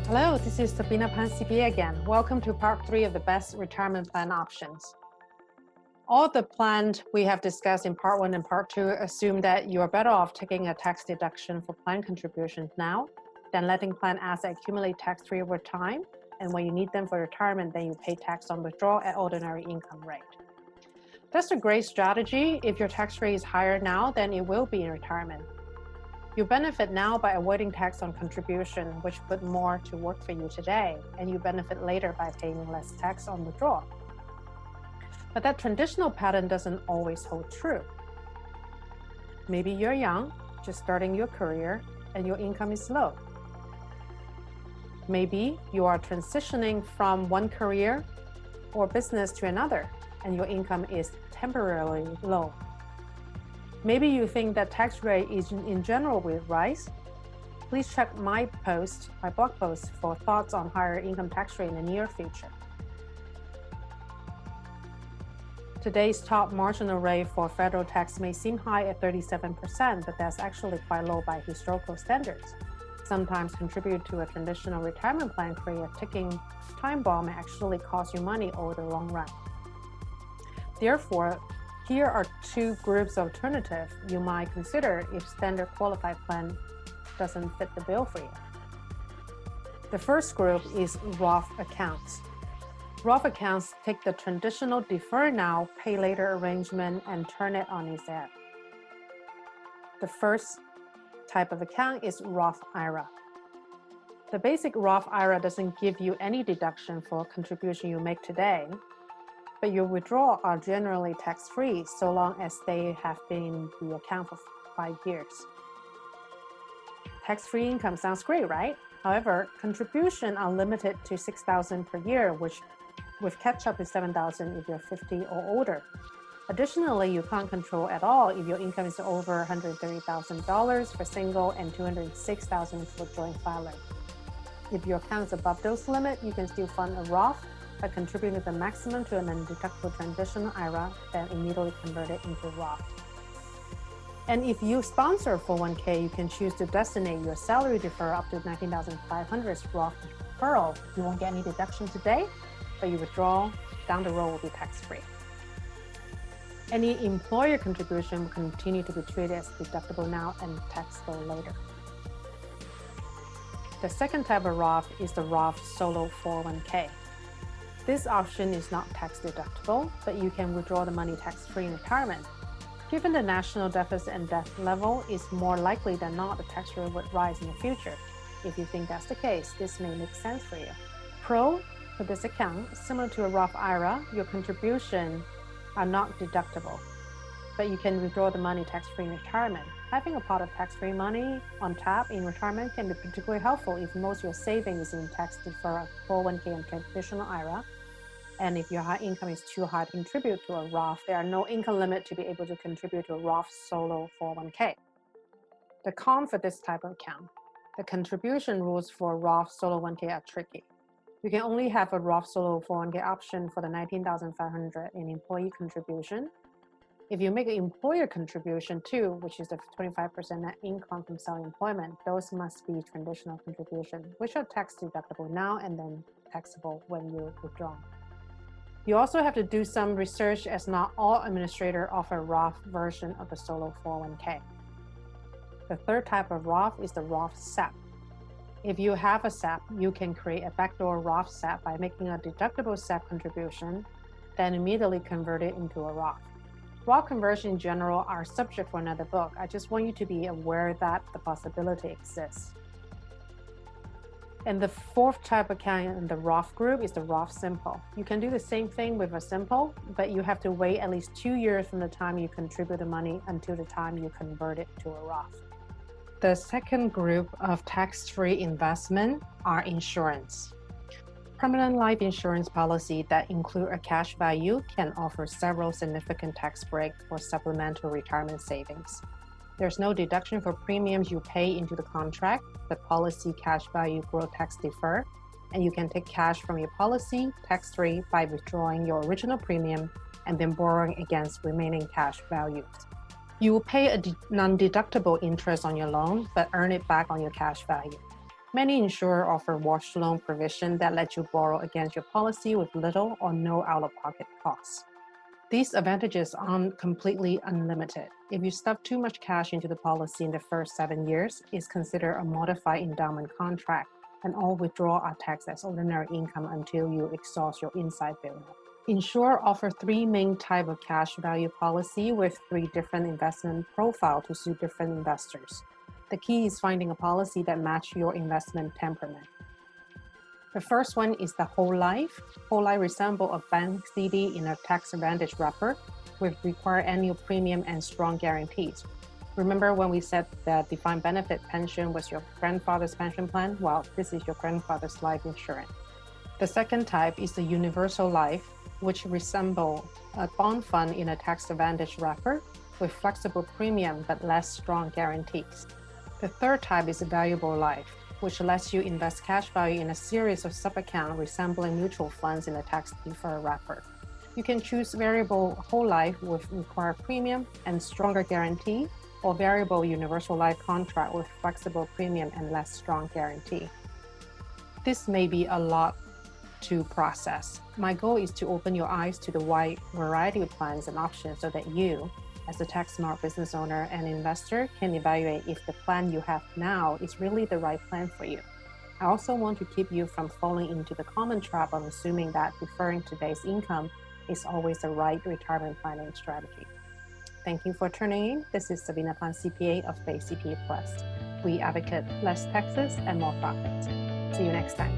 Hello, this is Sabina CPA again. Welcome to part 3 of the best retirement plan options. All the plans we have discussed in part 1 and part 2 assume that you are better off taking a tax deduction for plan contributions now than letting plan assets accumulate tax-free over time, and when you need them for retirement, then you pay tax on withdrawal at ordinary income rate. That's a great strategy. If your tax rate is higher now, then it will be in retirement. You benefit now by avoiding tax on contribution, which put more to work for you today, and you benefit later by paying less tax on withdrawal. But that traditional pattern doesn't always hold true. Maybe you're young, just starting your career, and your income is low. Maybe you are transitioning from one career or business to another, and your income is temporarily low. Maybe you think that tax rate is in general will rise. Please check my blog post for thoughts on higher income tax rate in the near future. Today's top marginal rate for federal tax may seem high at 37%, but that's actually quite low by historical standards. Sometimes contribute to a traditional retirement plan create a ticking time bomb and actually cost you money over the long run. Therefore, here are two groups of alternatives you might consider if standard qualified plan doesn't fit the bill for you. The first group is Roth accounts. Roth accounts take the traditional defer now, pay later arrangement and turn it on its head. The first type of account is Roth IRA. The basic Roth IRA doesn't give you any deduction for contribution you make today, but your withdrawals are generally tax-free so long as they have been in the account for 5 years. Tax-free income sounds great, right? However, contributions are limited to $6,000 per year, which with catch-up is $7,000 if you're 50 or older. Additionally, you can't control at all if your income is over $130,000 for single and $206,000 for joint filer. If your account is above those limits, you can still fund a Roth by contributing the maximum to a non-deductible traditional IRA, then immediately convert it into Roth. And if you sponsor a 401k, you can choose to designate your salary deferral up to $19,500 as Roth deferral. You won't get any deduction today, but your withdrawal down the road will be tax-free. Any employer contribution will continue to be treated as deductible now and taxable later. The second type of Roth is the Roth Solo 401k. This option is not tax deductible, but you can withdraw the money tax-free in retirement. Given the national deficit and debt level, it's more likely than not the tax rate would rise in the future. If you think that's the case, this may make sense for you. Pro for this account, similar to a Roth IRA, your contributions are not deductible, but you can withdraw the money tax-free in retirement. Having a pot of tax-free money on tap in retirement can be particularly helpful if most of your savings is in tax-deferred 401k and traditional IRA. And if your high income is too high to contribute to a Roth, there are no income limit to be able to contribute to a Roth Solo 401k. The con for this type of account, the contribution rules for Roth Solo 1k are tricky. You can only have a Roth Solo 401k option for the $19,500 in employee contribution. If you make an employer contribution too, which is the 25% net income from self-employment, those must be traditional contribution, which are tax deductible now and then taxable when you withdraw. You also have to do some research as not all administrators offer a Roth version of the Solo 401k. The third type of Roth is the Roth SEP. If you have a SEP, you can create a backdoor Roth SEP by making a deductible SEP contribution, then immediately convert it into a Roth. Roth conversion in general are subject for another book. I just want you to be aware that the possibility exists. And the fourth type of account in the Roth group is the Roth Simple. You can do the same thing with a Simple, but you have to wait at least 2 years from the time you contribute the money until the time you convert it to a Roth. The second group of tax-free investment are insurance. Permanent life insurance policy that include a cash value can offer several significant tax breaks for supplemental retirement savings. There's no deduction for premiums you pay into the contract. The policy cash value grow tax defer, and you can take cash from your policy tax-free by withdrawing your original premium and then borrowing against remaining cash values. You will pay a non-deductible interest on your loan, but earn it back on your cash value. Many insurers offer wash loan provision that let you borrow against your policy with little or no out-of-pocket costs. These advantages aren't completely unlimited. If you stuff too much cash into the policy in the first 7 years, it's considered a modified endowment contract, and all withdrawals are taxed as ordinary income until you exhaust your inside bill. Insurers offer 3 main types of cash value policy with 3 different investment profiles to suit different investors. The key is finding a policy that matches your investment temperament. The first one is the whole life. Whole life resembles a bank CD in a tax advantage wrapper with required annual premium and strong guarantees. Remember when we said that defined benefit pension was your grandfather's pension plan? Well, this is your grandfather's life insurance. The second type is the universal life, which resembles a bond fund in a tax advantage wrapper with flexible premium but less strong guarantees. The third type is a variable life, which lets you invest cash value in a series of sub-accounts resembling mutual funds in a tax-deferred wrapper. You can choose variable whole life with required premium and stronger guarantee, or variable universal life contract with flexible premium and less strong guarantee. This may be a lot to process. My goal is to open your eyes to the wide variety of plans and options so that you, as a tax-smart business owner and investor, can evaluate if the plan you have now is really the right plan for you. I also want to keep you from falling into the common trap of assuming that deferring today's income is always the right retirement planning strategy. Thank you for tuning in. This is Sabina Pan CPA of Bay CPA Plus. We advocate less taxes and more profits. See you next time.